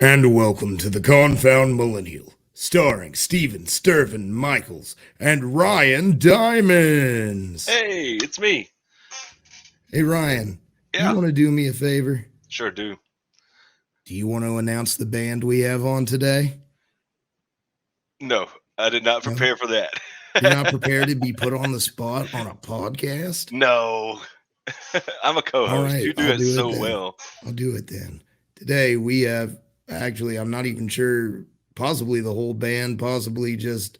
And welcome to the Confound Millennial, starring Steven Sturvin Michaels and Ryan Diamonds. Hey, it's me. Hey Ryan, you Yeah, want to do me a favor? sure do. Do you want to announce the band we have on today? No, I did not No? prepare for that. You're not prepared to be put on the spot on a podcast? No, I'm a All co-host. right, You do I'll it do it so then. well. I'll do it then. Today we have, actually, I'm not even sure, possibly the whole band, possibly just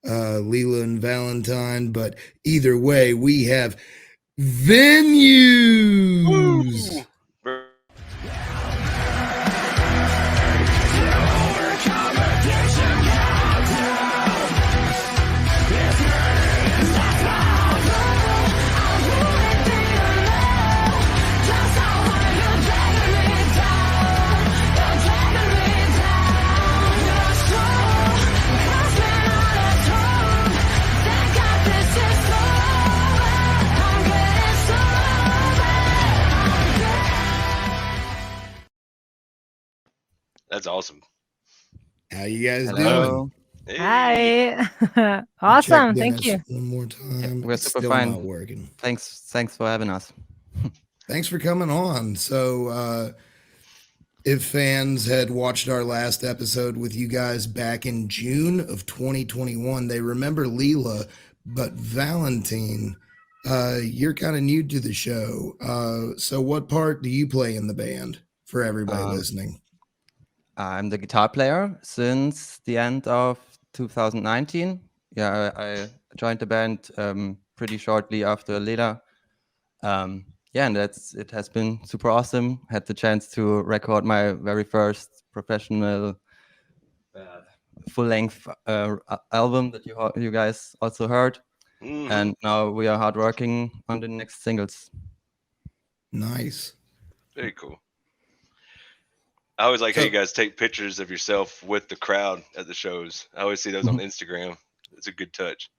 Leela and Valentine, but either way, we have venues. Woo! That's awesome. How you guys Hello. doing? Hey. Hi. Check Awesome. Thank Dennis you. one more Yeah, time. we're It's super still fine. not working. Thanks for having us. Thanks for coming on. So, if fans had watched our last episode with you guys back in June of 2021, they remember Leela, but Valentine, you're kind of new to the show. So what part do you play in the band for everybody Um, listening? I'm the guitar player since the end of 2019. Yeah, I joined the band pretty shortly after Leda. Yeah, and it has been super awesome. Had the chance to record my very first professional full-length album that you guys also heard. Mhm. And now we are hard working on the next singles. Nice. Very cool. I always like how So- you guys take pictures of yourself with the crowd at the shows. I always see those on Instagram. It's a good touch.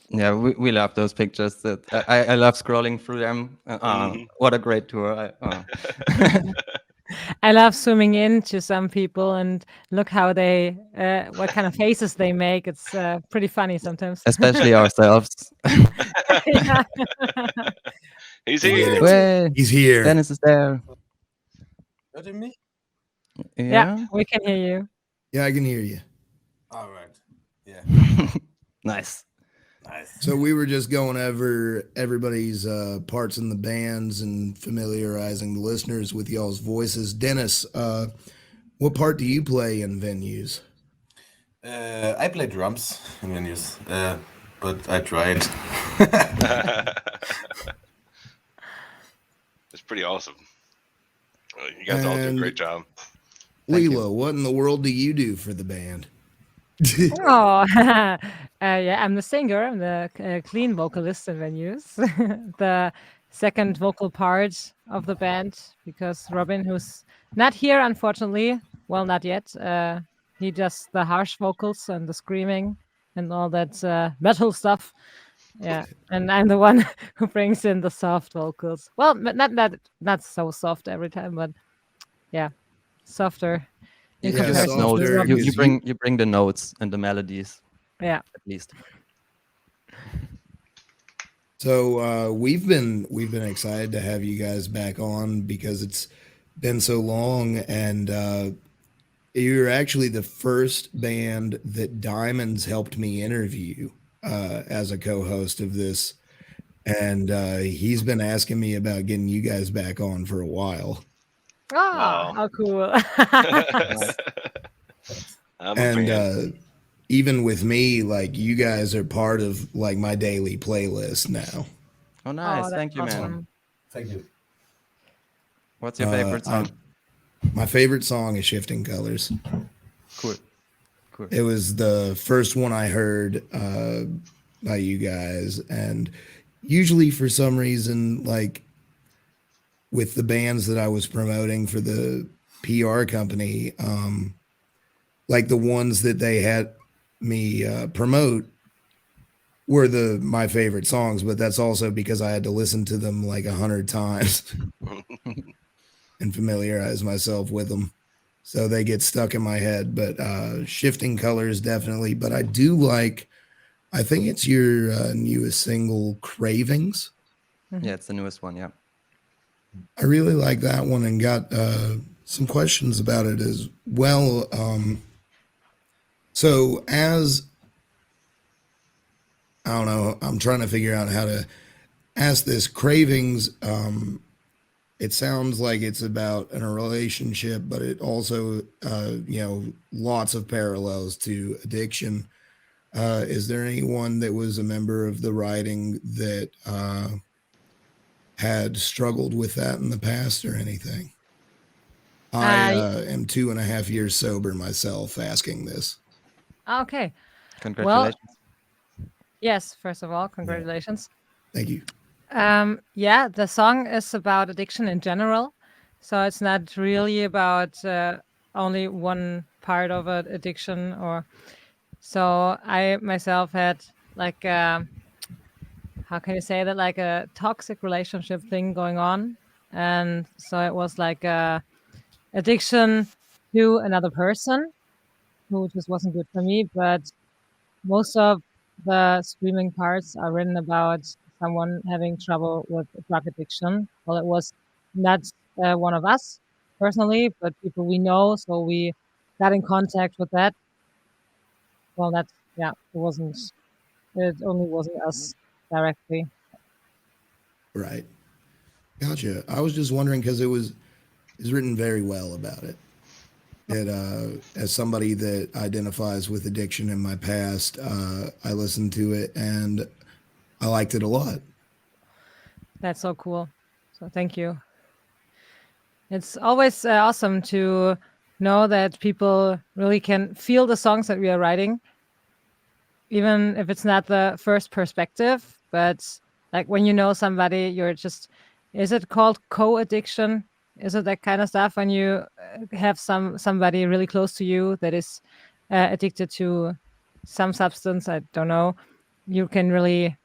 Yeah, we love those pictures. That I love scrolling through them. Mhm. What a great tour! I love zooming into some people and look how they, what kind of faces they make. It's pretty funny sometimes. Especially ourselves. Yeah. He's We get here. it. Way, He's here. Dennis is there. Heard me? Yeah, we can hear you. Yeah, I can hear you. All right. Yeah. Nice. Nice. So we were just going over everybody's parts in the bands and familiarizing the listeners with y'all's voices. Dennis, what part do you play in venues? I play drums in venues, but I tried. It's pretty awesome. You guys all do a And- great job. Thank you. Leela, what in the world do you do for the band? Oh, yeah, I'm the singer. I'm the clean vocalist in venues. The second vocal part of the band because Robin, who's not here, unfortunately, well, not yet. He does the harsh vocals and the screaming and all that metal stuff. Yeah, and I'm the one who brings in the soft vocals. Well, not so soft every time, but yeah, softer in You Yeah, have comparison to softer, Robin. because you bring the notes and the melodies Yeah. at least. So we've been excited to have you guys back on because it's been so long, and you're actually the first band that Diamonds helped me interview as a co-host of this, and he's been asking me about getting you guys back on for a while. Oh, Wow. how cool. I'm a And fan. even with me, like you guys are part of like my daily playlist now. Oh, nice. that's Thank you, man. awesome. Thank you. What's your favorite Uh, song? My favorite song is Shifting Colors. Cool. Cool. It was the first one I heard by you guys, and usually for some reason, like with the bands that I was promoting for the PR company, like the ones that they had me promote were my favorite songs, but that's also because I had to listen to them like 100 times and familiarize myself with them. so they get stuck in my head. But Shifting Colors definitely. But I do like. I think it's your newest single, Cravings. Yeah, it's the newest one. Yeah. I really like that one and got some questions about it as well. So as I don't know, I'm trying to figure out how to ask this. Cravings. It sounds like it's about in a relationship, but it also, lots of parallels to addiction. Is there anyone that was a member of the writing that had struggled with that in the past or anything? I am 2.5 years sober myself asking this. Okay. Congratulations. Yes, first of all, congratulations. Thank you. Yeah, the song is about addiction in general. So it's not really about only one part of an addiction or so I myself had like how can you say that, like a toxic relationship thing going on. And so it was like a addiction to another person who just wasn't good for me, but most of the screaming parts are written about someone having trouble with drug addiction. Well, it was not one of us personally, but people we know. So we got in contact with that. Well, that's, yeah, it only wasn't us directly. Right. Gotcha. I was just wondering because it's written very well about it. As somebody that identifies with addiction in my past, I listened to it and I liked it a lot. That's so cool. So thank you. It's always awesome to know that people really can feel the songs that we are writing, even if it's not the first perspective. But like when you know somebody, you're just, is it called co-addiction? Is it that kind of stuff when you have somebody really close to you that is addicted to some substance? I don't know. You can really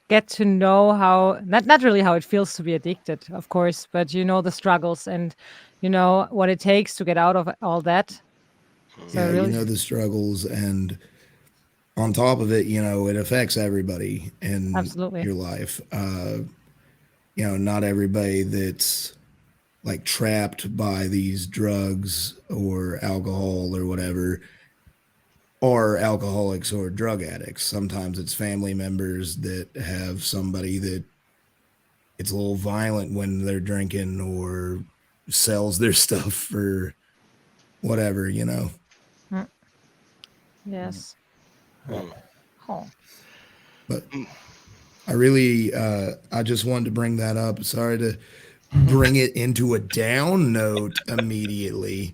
get to know how not really how it feels to be addicted, of course, but you know the struggles and you know what it takes to get out of all that. So Yeah, really, you know the struggles, and on top of it, it affects everybody in absolutely. your life. Not everybody that's like trapped by these drugs or alcohol or whatever are alcoholics or drug addicts. Sometimes it's family members that have somebody that it's a little violent when they're drinking or sells their stuff for whatever. Mm. Yes. Hmm. Oh. But I really, I just wanted to bring that up. Sorry to bring it into a down note immediately.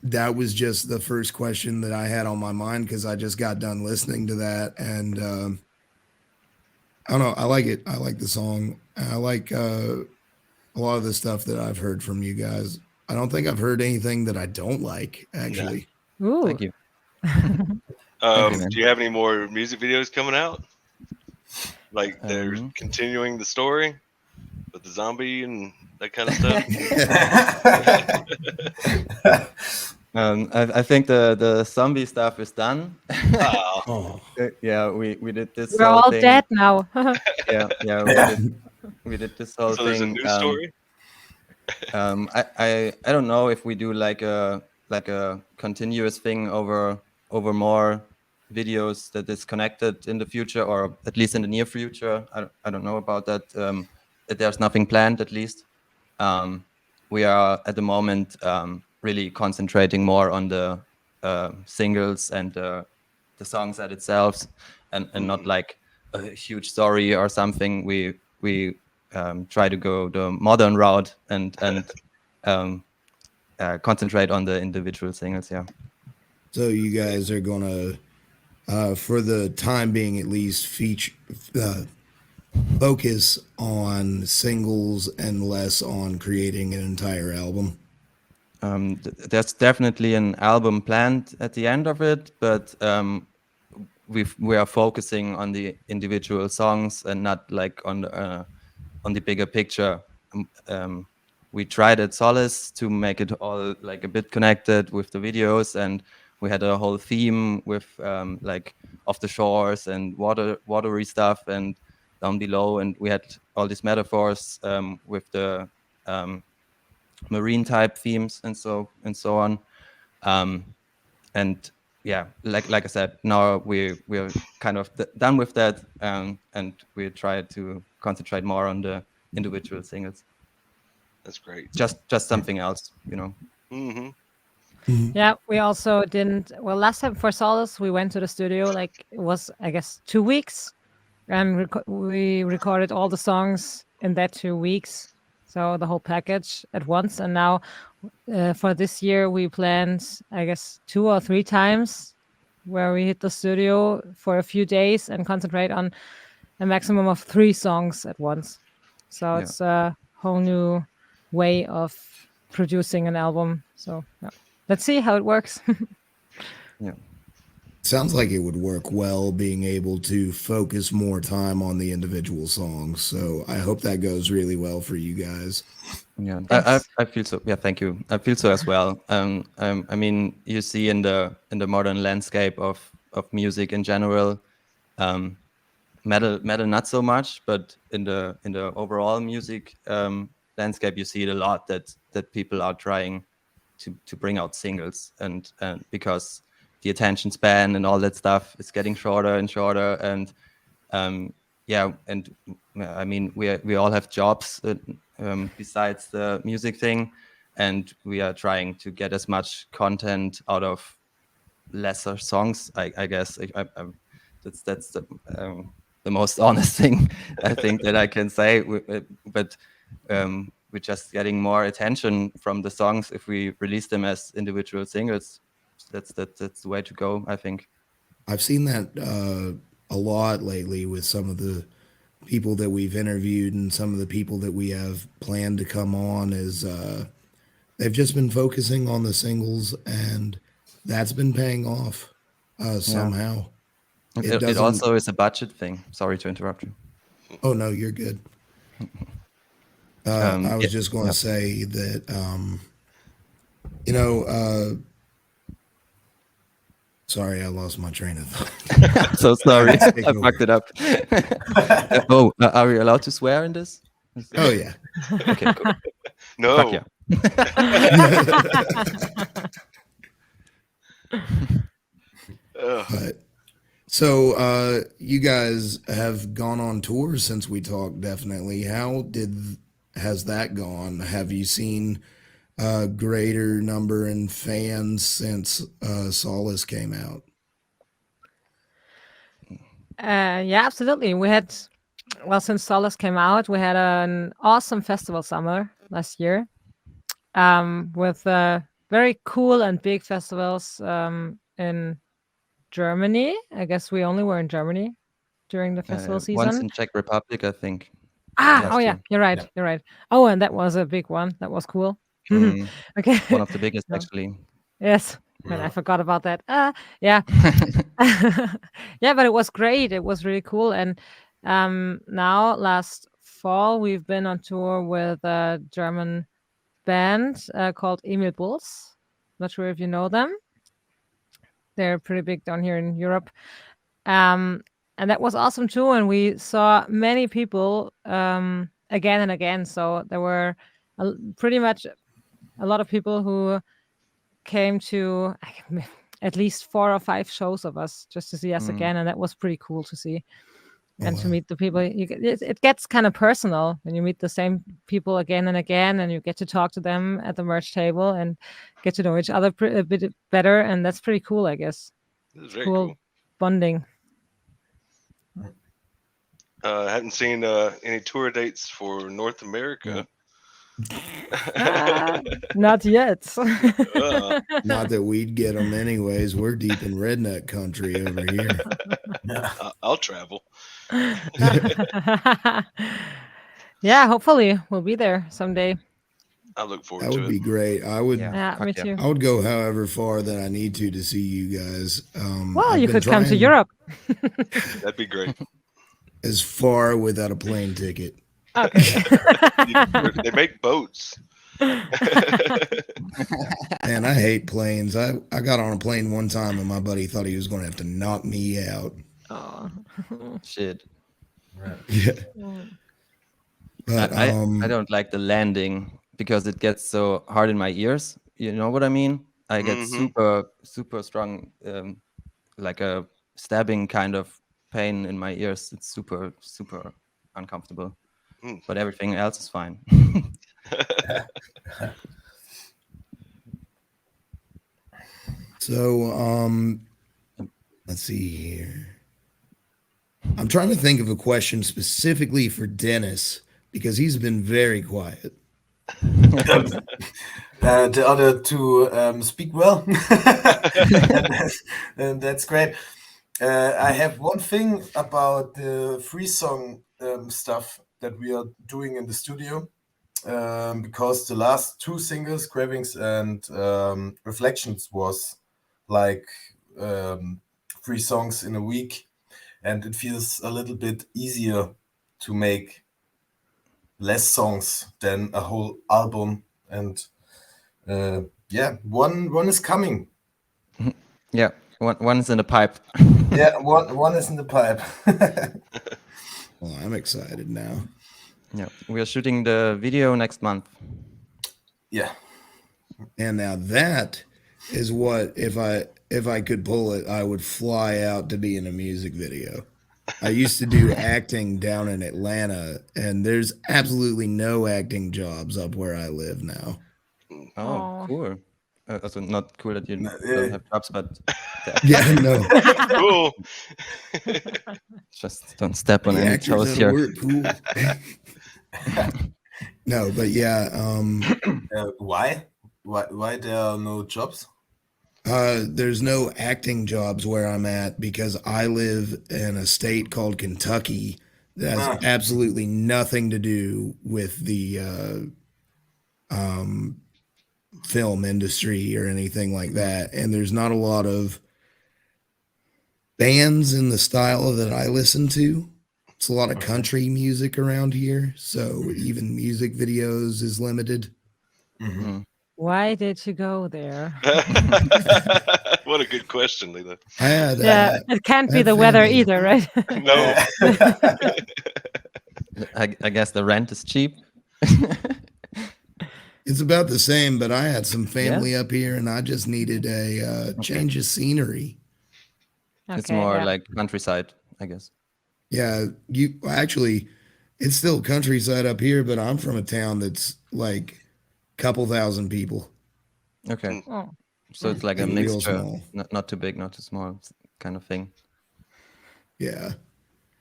That was just the first question that I had on my mind because I just got done listening to that. And I don't know. I like it. I like the song. I like a lot of the stuff that I've heard from you guys. I don't think I've heard anything that I don't like, actually. Ooh. Thank you. Thank you, man. Do you have any more music videos coming out? Like they're continuing the story with the zombie and that kind of stuff? I think the zombie stuff is done. Oh, Yeah, we did this We're whole all thing. dead now. Yeah, we did this whole so there's a thing. new story? I don't know if we do like a continuous thing over more videos that is connected in the future, or at least in the near future. I don't know about that. That there's nothing planned, at least. We are at the moment really concentrating more on the singles and the songs at itself, and not like a huge story or something. We try to go the modern route and concentrate on the individual singles. Yeah. So you guys are gonna, for the time being at least, focus on singles and less on creating an entire album. There's definitely an album planned at the end of it, but we are focusing on the individual songs and not like on the bigger picture. we tried at Solace to make it all like a bit connected with the videos, and we had a whole theme with like off the shores and watery stuff and down below, and we had all these metaphors with the marine type themes and so on. And yeah, like I said, now we're kind of done with that, and we try to concentrate more on the individual singles. That's great. Just something else, you know. Mm-hmm. Yeah, we also didn't. Well, last time for Solace, we went to the studio. Like it was, I guess, 2 weeks, and we recorded all the songs in that 2 weeks. So the whole package at once. And now, for this year, we planned, I guess, 2 or 3 times where we hit the studio for a few days and concentrate on a maximum of 3 songs at once. So Yeah. it's a whole new way of producing an album. So yeah. Let's see how it works. Yeah. Sounds like it would work well being able to focus more time on the individual songs. So I hope that goes really well for you guys. Yeah, Thanks. I feel so. Yeah, thank you. I feel so as well. I mean, you see in the modern landscape of music in general, metal not so much, but in the overall music landscape, you see it a lot that people are trying to bring out singles, and because the attention span and all that stuff is getting shorter and shorter, and yeah, and I mean we all have jobs besides the music thing, and we are trying to get as much content out of lesser songs. I guess that's the most honest thing I think that I can say. But we're just getting more attention from the songs if we release them as individual singles. That's the way to go, I think. I've seen that a lot lately with some of the people that we've interviewed and some of the people that we have planned to come on is they've just been focusing on the singles, and that's been paying off somehow. It also is a budget thing. Sorry to interrupt you. Oh, no, you're good. I was just going to say that, sorry, I lost my train of thought. So sorry, I fucked it up. Are we allowed to swear in this? Oh, yeah. Okay, cool. No. Fuck yeah. But, so you guys have gone on tour since we talked, definitely. How has that gone? Have you seen a greater number in fans since Solace came out? Yeah, absolutely. We had, well, since Solace came out, we had an awesome festival summer last year, with very cool and big festivals in Germany. I guess we only were in Germany during the festival season. Once in Czech Republic, I think. Oh yeah, year. you're right. Yeah. You're right. Oh, and that was a big one. That was cool. Mm, Okay. one of the biggest, No. actually. Yes. Man, I forgot about that. Yeah. Yeah, but it was great. It was really cool. And now last fall we've been on tour with a German band called Emil Bulls. Not sure if you know them. They're pretty big down here in Europe. And that was awesome too. And we saw many people again and again. So there were pretty much a lot of people who came to at least 4 or 5 shows of us just to see us again, and that was pretty cool to see. And to meet the people, it gets kind of personal when you meet the same people again and again, and you get to talk to them at the merch table and get to know each other a bit better, and that's pretty cool, I guess. This is very cool. Bonding. I hadn't seen any tour dates for North America. Not yet. Not that we'd get them anyways. We're deep in redneck country over here. I'll travel. Yeah, hopefully we'll be there someday. I look forward That to would it. be great. I would. Yeah, me too. I would go however far that I need to see you guys. Well, I've you been could come to trying Europe. That'd be great. as far without a plane ticket. Okay. They make boats. Man, I hate planes. I got on a plane one time and my buddy thought he was going to have to knock me out. Oh. Shit. Yeah. Mm. But I don't like the landing because it gets so hard in my ears. You know what I mean? I get super strong, like a stabbing kind of pain in my ears. It's super uncomfortable. Mm. But everything else is fine. so let's see here. I'm trying to think of a question specifically for Dennis because he's been very quiet. The other two speak well, and that's great. I have one thing about the free song stuff that we are doing in the studio, because the last two singles, Cravings and Reflections, was like three songs in a week, and it feels a little bit easier to make less songs than a whole album. And yeah, one is coming. Yeah, one is in the pipe. Yeah, one is in the pipe. Well, I'm excited now. Yeah, we are shooting the video next month. Yeah. And now that is what if I could pull it, I would fly out to be in a music video. I used to do acting down in Atlanta, and there's absolutely no acting jobs up where I live now. Oh, Aw. cool. Also not cool that you No, don't have jobs, but Yeah, no. Cool. just don't step on The any actors toes out here. of work, cool. No, but yeah, Why there are no jobs? there's no acting jobs where I'm at because I live in a state called Kentucky that has absolutely nothing to do with the film industry or anything like that. And there's not a lot of bands in the style that I listen to. It's a lot of country music around here. So even music videos is limited. Why did you go there? What a good question, Leela. I had, Yeah, it can't I be had the weather family. either, right? No. I guess the rent is cheap. It's about the same, but I had some family up here and I just needed a change of scenery. It's Okay, more yeah. like countryside, I guess. Yeah, you actually, it's still countryside up here, but I'm from a town that's like a couple thousand people. Okay, Oh. so it's like a Like real mixture, small. not too big, not too small, kind of thing. Yeah.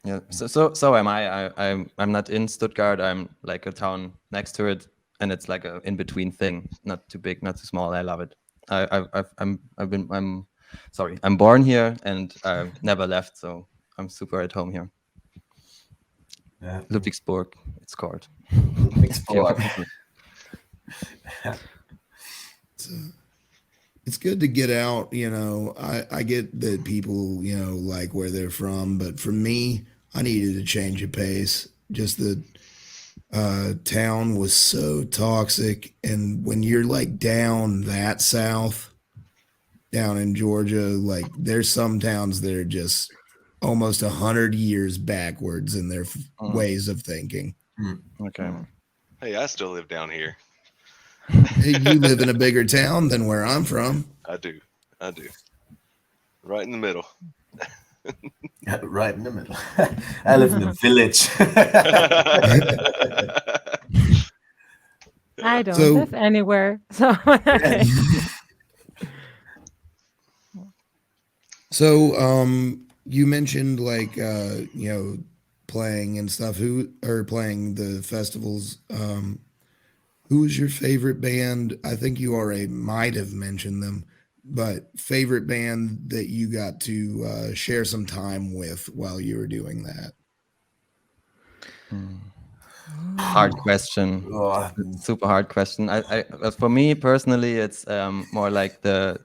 Yeah. So am I. I'm not in Stuttgart. I'm like a town next to it, and it's like a in between thing. Not too big, not too small. I love it. I'm born here and I've never left, so I'm super at home here. Yeah. Ludwigsburg, it's called. Ludwigsburg. It's good to get out, you know. I get that people, you know, like where they're from, but for me, I needed a change of pace. Just the town was so toxic, and when you're like down that south, down in Georgia, like there's some towns that are just almost 100 years backwards in their ways of thinking. Okay. Hey, I still live down here. Hey, you live in a bigger town than where I'm from. I do. Right in the middle. Right in the middle. I live in a village. I don't So- live anywhere. So So, you mentioned like you know, playing and stuff. Who or playing the festivals? Who is your favorite band? I think you already might have mentioned them, but favorite band that you got to share some time with while you were doing that. Hard question. Oh, Super hard question. For me personally, it's more like the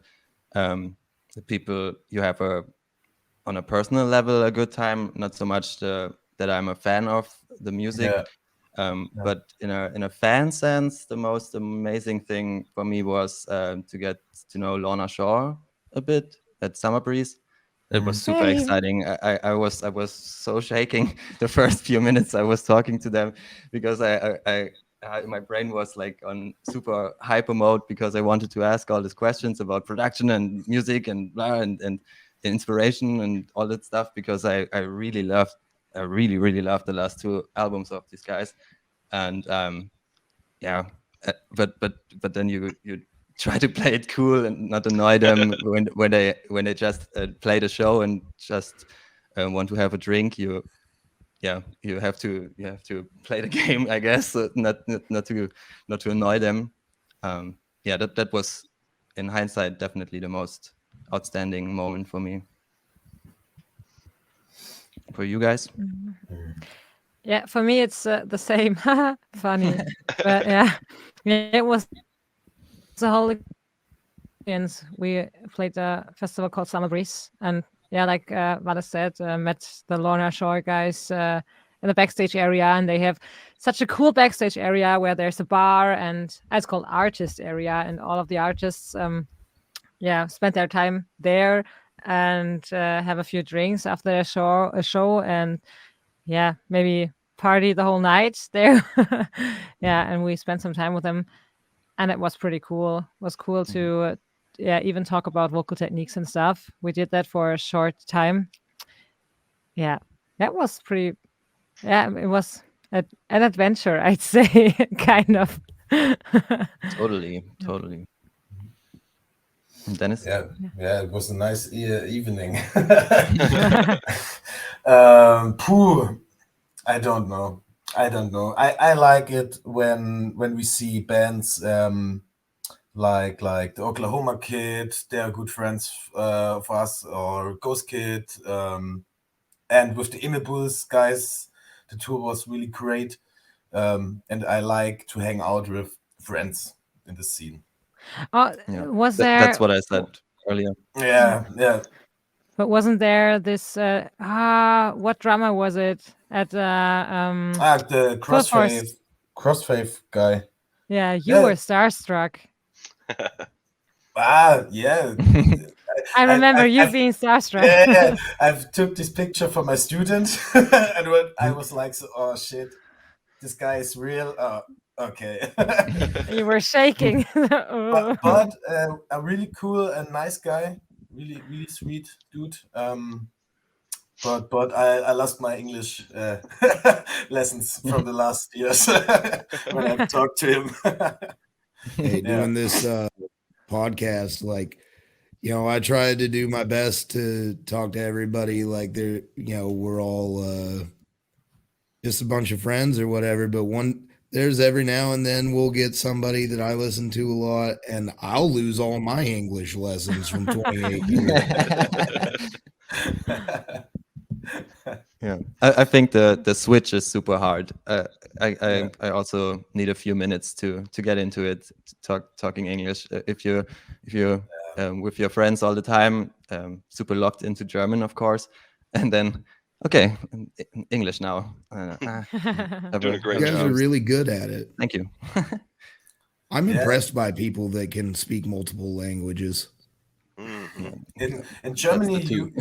people you have on a personal level a good time, not so much that I'm a fan of the music. Yeah. But in a fan sense, the most amazing thing for me was to get to know Lorna Shore a bit at Summer Breeze. It was super Same. exciting. I was so shaking the first few minutes I was talking to them, because my brain was like on super hyper mode, because I wanted to ask all these questions about production and music and blah, and inspiration and all that stuff, because I really really loved the last two albums of these guys. And yeah, but then you try to play it cool and not annoy them when they just play the show and just want to have a drink. You have to play the game, I guess, so not to annoy them. That was, in hindsight, definitely the most outstanding moment for me. For you guys? Yeah, for me it's the same. Funny, but yeah, it was the whole experience. We played a festival called Summer Breeze, and yeah, like Vada said, met the Lorna Shore guys in the backstage area, and they have such a cool backstage area where there's a bar, and it's called Artist Area, and all of the artists, spent their time there and have a few drinks after a show, and yeah, maybe party the whole night there. Yeah, and we spent some time with them, and it was pretty cool. It was cool to even talk about vocal techniques and stuff. We did that for a short time. Yeah, that was pretty. Yeah, it was an adventure, I'd say, kind of. Totally. And Dennis? Yeah, it was a nice evening. I don't know. I like it when we see bands like the Oklahoma Kid. They are good friends of us, or Ghost Kid, and with the Immibles guys, the tour was really great. And I like to hang out with friends in the scene. Oh, Yeah, was there? that's what I said earlier. Yeah. But wasn't there this? What drama was it at? The Crossfaith guy. Yeah, you were starstruck. Yeah. I remember you being starstruck. Yeah, I've took this picture for my student, and when I was like, "Oh shit, this guy is real." Okay. You were shaking. but a really cool and nice guy, really really sweet dude. But I lost my English lessons from the last years when I talked to him. Hey, doing this podcast, like, I tried to do my best to talk to everybody like they're, we're all just a bunch of friends or whatever. But there's every now and then we'll get somebody that I listen to a lot, and I'll lose all my English lessons from 28 years. Yeah, I think the switch is super hard. I also need a few minutes to get into it, talking English. If you're with your friends all the time, super locked into German, of course, and then okay, English now. Doing a great You guys job. are really good at it. Thank you. I'm impressed by people that can speak multiple languages. Mm-hmm. In Germany,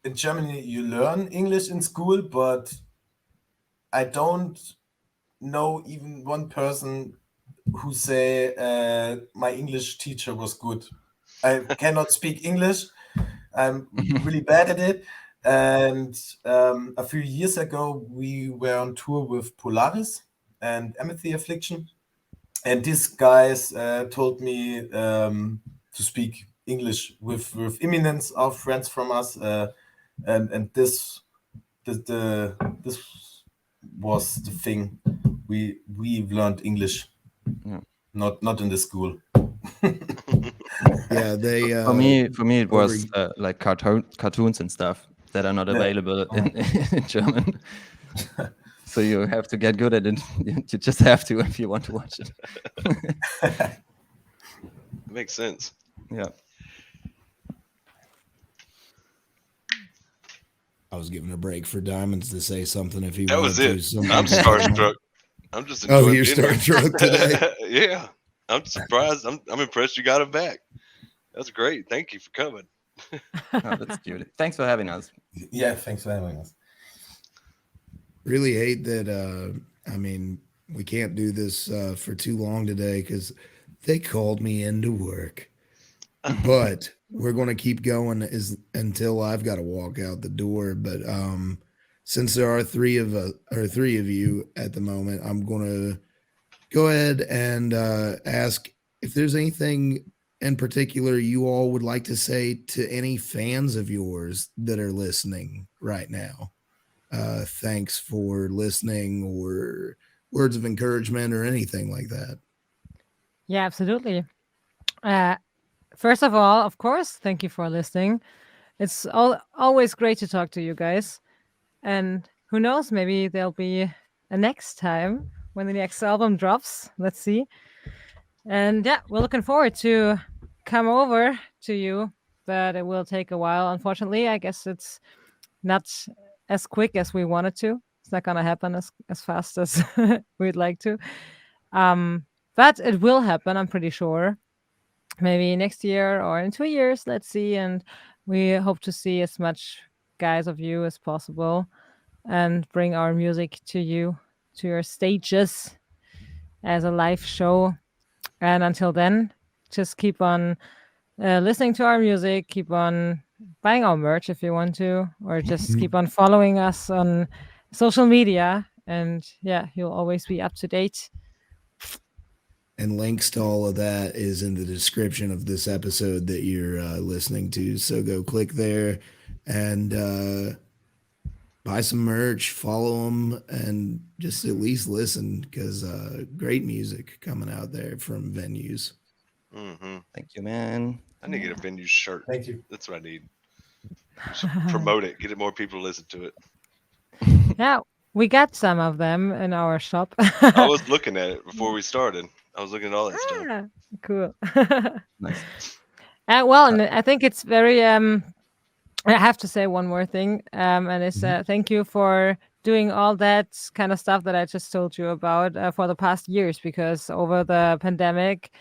in Germany, you learn English in school, but I don't know even one person who say my English teacher was good. I cannot speak English. I'm really bad at it. And a few years ago, we were on tour with Polaris and Empathy Affliction. And these guys told me to speak English with Imminence, our friends from us. And this was the thing. We've learned English, not in the school. Yeah, they. For me, it was like cartoons and stuff that are not available in German. So you have to get good at it. You just have to if you want to watch it. Makes sense. Yeah. I was giving a break for Diamonds to say something if he That wanted was to. it. Something I'm starstruck. I'm just Oh, enjoying you're being starting here. drunk today. Yeah, I'm surprised. I'm impressed you got him back. That's great. Thank you for coming. Oh, that's cute. Thanks for having us. Yeah, thanks for having us. Really hate that. I mean, we can't do this for too long today because they called me into work. But we're going to keep going until I've got to walk out the door. But since there are three of you at the moment, I'm going to go ahead and ask if there's anything in particular you all would like to say to any fans of yours that are listening right now. Thanks for listening, or words of encouragement, or anything like that. Yeah, absolutely. First of all, of course, thank you for listening. It's always great to talk to you guys. And who knows, maybe there'll be a next time when the next album drops. Let's see. And yeah, we're looking forward to come over to you, but it will take a while. Unfortunately, I guess it's not as quick as we wanted to. It's not gonna happen as fast as we'd like to. But it will happen, I'm pretty sure. Maybe next year or in 2 years, let's see. And we hope to see as much guys of you as possible and bring our music to you, to your stages as a live show. And until then, just keep on listening to our music, keep on buying our merch if you want to, or just keep on following us on social media. And yeah, you'll always be up to date. And links to all of that is in the description of this episode that you're listening to. So go click there and buy some merch, follow them, and just at least listen because great music coming out there from venues. Mm-hmm. Thank you, man. I need to get a venue shirt. Thank you. That's what I need. Just promote it. Get more people to listen to it. Yeah, we got some of them in our shop. I was looking at it before we started. I was looking at all that stuff. Ah, cool. Nice. Well, and I think it's very. I have to say one more thing, and it's thank you for doing all that kind of stuff that I just told you about for the past years. Because over the pandemic,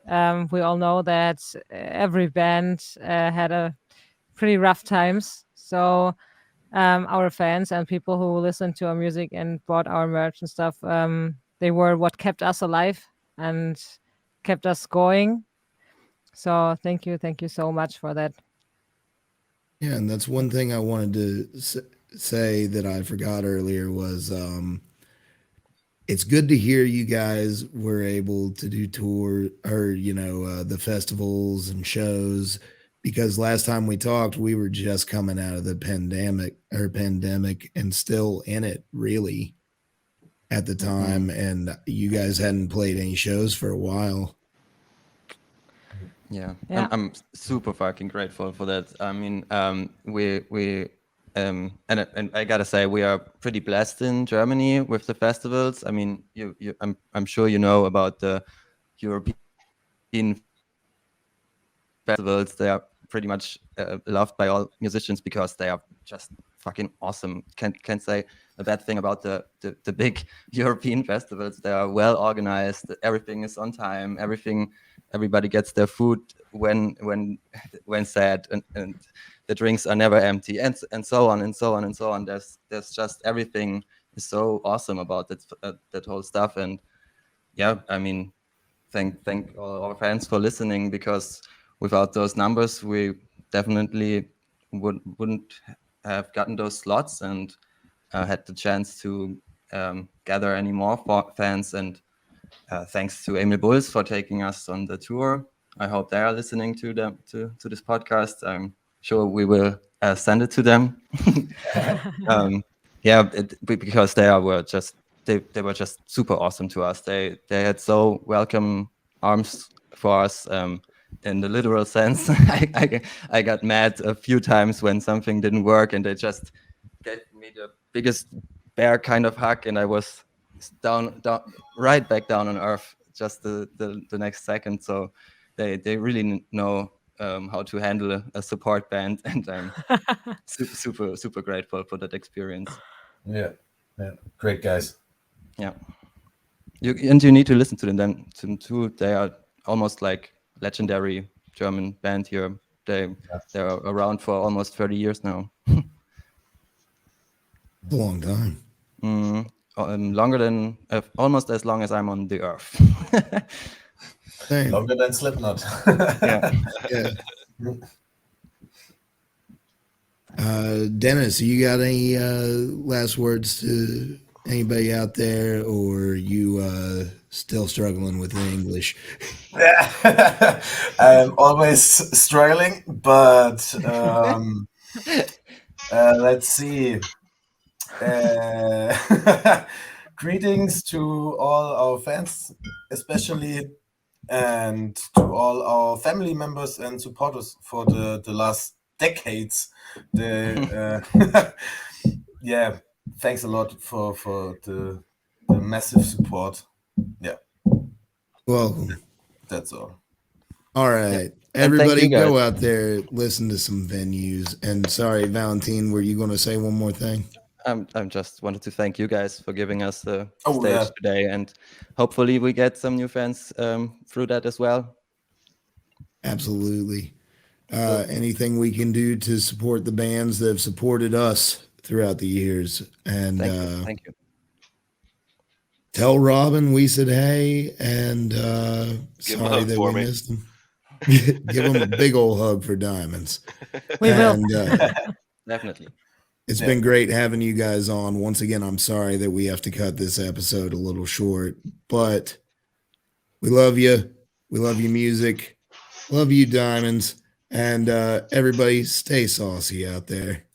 we all know that every band had a pretty rough times. So our fans and people who listened to our music and bought our merch and stuff, they were what kept us alive and kept us going. So thank you so much for that. Yeah, and that's one thing I wanted to say that I forgot earlier was it's good to hear you guys were able to do tour or the festivals and shows, because last time we talked we were just coming out of the pandemic and still in it really at the time, and you guys hadn't played any shows for a while. Yeah, Yeah. I'm super fucking grateful for that. I mean, we and I gotta say we are pretty blessed in Germany with the festivals. I mean, I'm sure you know about the European festivals. They are pretty much loved by all musicians because they are just fucking awesome. Can't say a bad thing about the big European festivals. They are well organized. Everything is on time. Everybody gets their food when said, and the drinks are never empty, and so on and so on and so on. There's just everything is so awesome about that whole stuff. And yeah, I mean, thank all our fans for listening, because without those numbers, we definitely wouldn't have gotten those slots and had the chance to gather any more fans. And thanks to Emil Bulls for taking us on the tour. I hope they are listening to this podcast. I'm sure we will send it to them. Because they were just super awesome to us. They had so welcome arms for us, in the literal sense. I got mad a few times when something didn't work, and they just gave me the biggest bear kind of hug, and I was down right back down on earth just the next second. So they really know how to handle a support band, and I'm super grateful for that experience. Yeah, great guys. Yeah. you need to listen to them too. They are almost like legendary German band here. They're around for almost 30 years now. A long time. Longer than almost as long as I'm on the earth. Same. Longer than Slipknot. Yeah. Yeah. Dennis, you got any last words to anybody out there, or you still struggling with the English? I'm always struggling, but let's see. Greetings to all our fans, especially, and to all our family members and supporters for the last decades. Yeah, thanks a lot for the massive support. Yeah, Welcome. that's all. All right. And thank Everybody you, guys. go out there, listen to some venues. And sorry, Valentine, were you going to say one more thing? I'm just wanted to thank you guys for giving us the Oh, stage yeah. today, and hopefully we get some new fans through that as well. Absolutely. Anything we can do to support the bands that have supported us throughout the years. And Thank you. tell Robin we said hey, and Give him a sorry hug that for we me. missed him. Give him a big old hug for Diamonds. We will. And Definitely. it's been great having you guys on. Once again, I'm sorry that we have to cut this episode a little short, but we love you. We love your music. Love you, Diamonds. And everybody stay saucy out there.